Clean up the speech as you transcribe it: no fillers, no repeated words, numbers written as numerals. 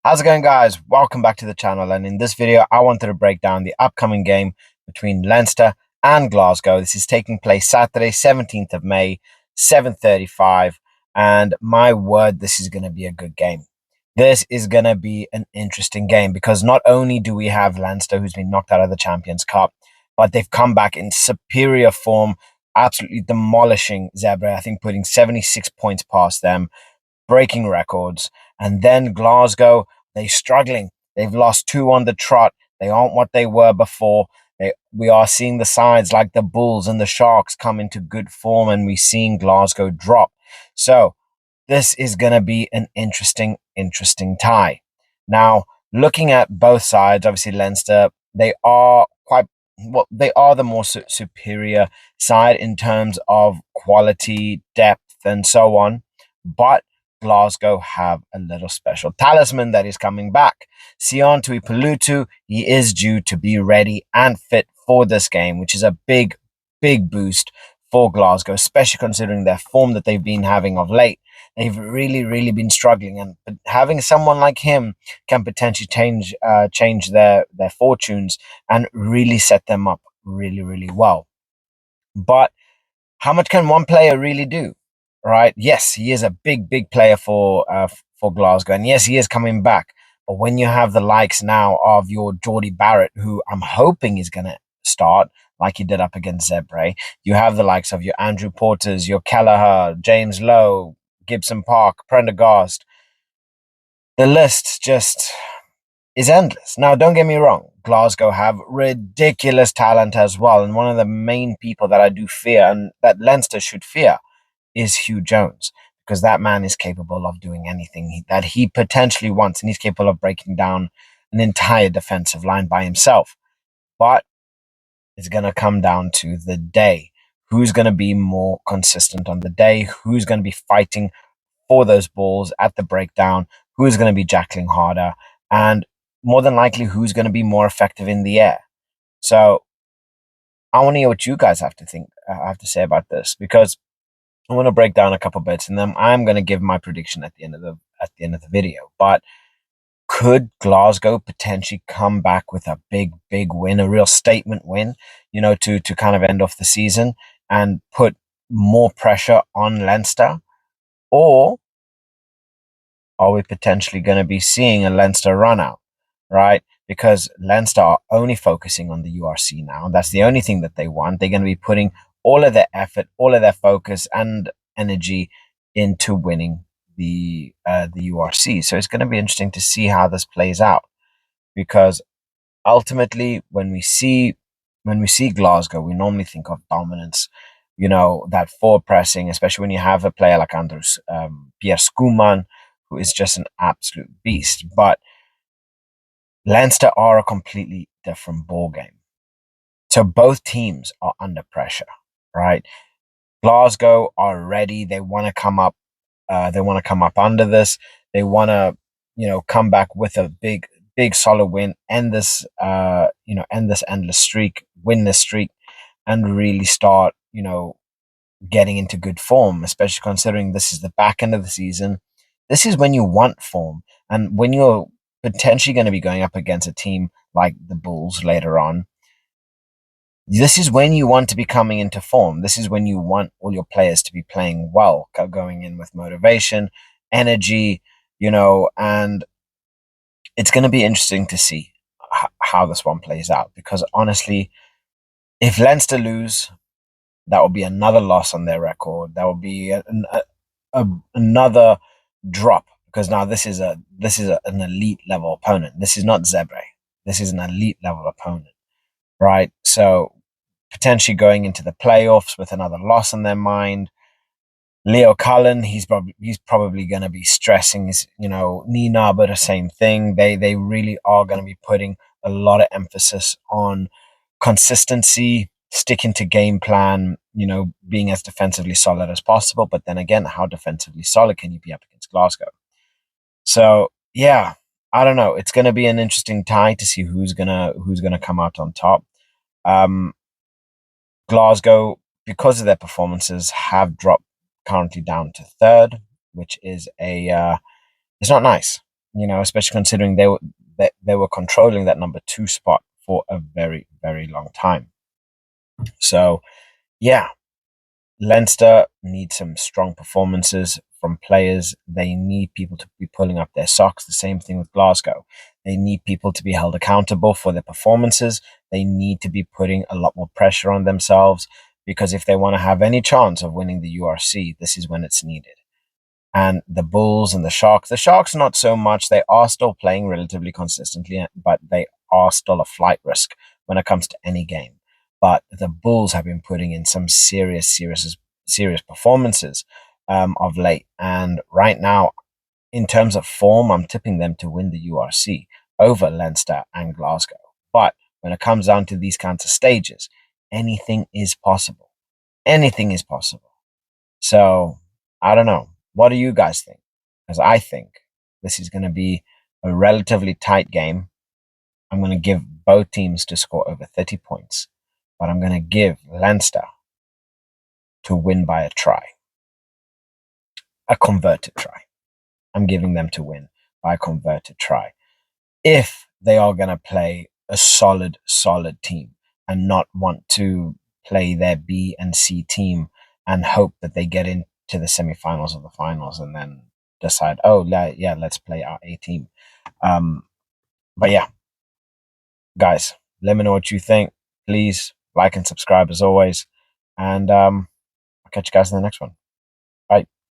How's it going, guys? Welcome back to the channel. And in this video, I wanted to break down the upcoming game between Leinster and Glasgow. This is taking place Saturday, 17th of May, 7:35. And my word, this is going to be a good game. This is going to be an interesting game because not only do we have Leinster, who's been knocked out of the Champions Cup, but they've come back in superior form, absolutely demolishing Zebra. I think putting 76 points past them, breaking records. And then Glasgow, they're struggling. They've lost two on the trot. They aren't what they were before. We are seeing the sides like the Bulls and the Sharks come into good form, and we're seeing Glasgow drop. So this is going to be an interesting tie. Now, looking at both sides, obviously Leinster, they are quite well, they are the more superior side in terms of quality, depth, and so on. But Glasgow have a little special talisman that is coming back. Sion Tuipulotu, he is due to be ready and fit for this game, which is a big boost for Glasgow, especially considering their form that they've been having of late. They've really been struggling, and having someone like him can potentially change their fortunes and really set them up really well. But how much can one player really do? Right? Yes, he is a big player for Glasgow, and yes, he is coming back. But when you have the likes now of your Geordie Barrett, who I'm hoping is going to start like he did up against Zebre, you have the likes of your Andrew Porters, your Kelleher, James Lowe, Gibson Park, Prendergast. The list just is endless. Now, don't get me wrong, Glasgow have ridiculous talent as well, and one of the main people that I do fear and that Leinster should fear is Hugh Jones, because that man is capable of doing anything that he potentially wants, and he's capable of breaking down an entire defensive line by himself. But it's going to come down to the day. Who's going to be more consistent on the day? Who's going to be fighting for those balls at the breakdown? Who's going to be jackling harder? And more than likely, who's going to be more effective in the air? So I want to hear what you guys have to say about this, because I want to break down a couple bits, and then I'm going to give my prediction at the end of the video. But could Glasgow potentially come back with a big win, a real statement win, to kind of end off the season and put more pressure on Leinster? Or are we potentially going to be seeing a Leinster run out, right? Because Leinster are only focusing on the URC now. That's the only thing that they want. They're going to be putting all of their effort, all of their focus and energy into winning the URC. So it's going to be interesting to see how this plays out, because ultimately when we see Glasgow, we normally think of dominance, that forward pressing, especially when you have a player like Andrews Pierre Skuman, who is just an absolute beast. But Leinster are a completely different ball game. So both teams are under pressure, right? Glasgow are ready. They want to come up. They want to come up under this. They want to, come back with a big solid win, end this, end this endless streak, win this streak, and really start, getting into good form. Especially considering this is the back end of the season. This is when you want form, and when you're potentially going to be going up against a team like the Bulls later on, this is when you want to be coming into form. This is when you want all your players to be playing well, going in with motivation, energy, and it's going to be interesting to see how this one plays out. Because honestly, if Leinster lose, that will be another loss on their record. That will be another drop, because now this is an elite level opponent. This is not Zebre. This is an elite level opponent, right? So potentially going into the playoffs with another loss on their mind. Leo Cullen, he's probably going to be stressing his, Nina, but the same thing. They really are going to be putting a lot of emphasis on consistency, sticking to game plan, being as defensively solid as possible. But then again, how defensively solid can you be up against Glasgow? So yeah, I don't know. It's going to be an interesting tie to see who's gonna come out on top. Um, Glasgow, because of their performances, have dropped currently down to third, which is it's not nice. especially considering they were controlling that number 2 spot for a very, very long time. So yeah, Leinster need some strong performances from players. They need people to be pulling up their socks. The same thing with Glasgow. They need people to be held accountable for their performances. They need to be putting a lot more pressure on themselves, because if they want to have any chance of winning the URC, this is when it's needed. And the Bulls and the Sharks not so much. They are still playing relatively consistently, but they are still a flight risk when it comes to any game. But the Bulls have been putting in some serious performances of late. And right now, in terms of form, I'm tipping them to win the URC over Leinster and Glasgow. But when it comes down to these kinds of stages, anything is possible. Anything is possible. So I don't know. What do you guys think? Because I think this is going to be a relatively tight game. I'm going to give both teams to score over 30 points, but I'm going to give Leinster to win by a try, a converted try. I'm giving them to win by a converted try. If they are going to play a solid team and not want to play their B and C team and hope that they get into the semifinals or the finals and then decide, oh, yeah, let's play our A team. But yeah, guys, let me know what you think. Please like and subscribe as always. And I'll catch you guys in the next one.